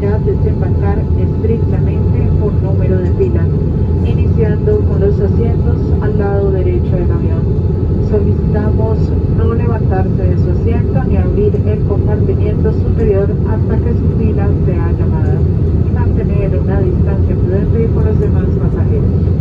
deberá desembarcar estrictamente por número de fila, iniciando con los asientos al lado derecho del avión. Solicitamos no levantarse de su asiento ni abrir el compartimiento superior hasta que su fila sea llamada y mantener una distancia prudente con los demás pasajeros.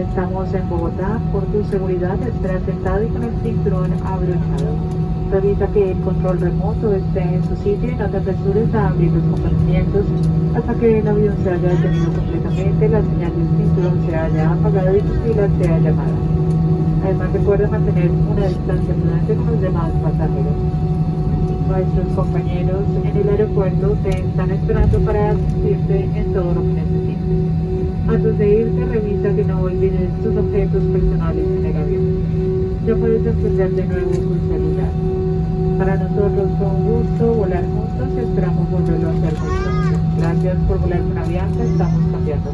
estamos en Bogotá. Por tu seguridad, estará sentado y con el cinturón abrochado. Revisa que el control remoto esté en su sitio y no te apresures a abrir los compartimientos hasta que el avión se haya detenido completamente, la señal del cinturón se haya apagado y tu fila sea llamada. Además, recuerda mantener una distancia prudente con los demás pasajeros. Nuestros compañeros en el aeropuerto te están esperando para asistirte en todo lo que necesites. Antes de irte, revisa que no olvides tus objetos personales en el avión. Ya puedes encender de nuevo tu celular. Para nosotros fue un gusto volar juntos y esperamos volverlo a hacer muy pronto. Gracias por volar con Avianca, estamos cambiando.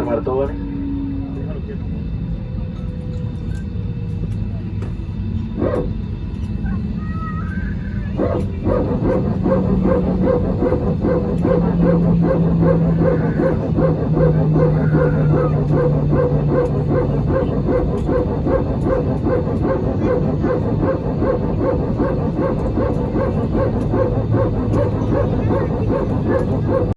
Martón.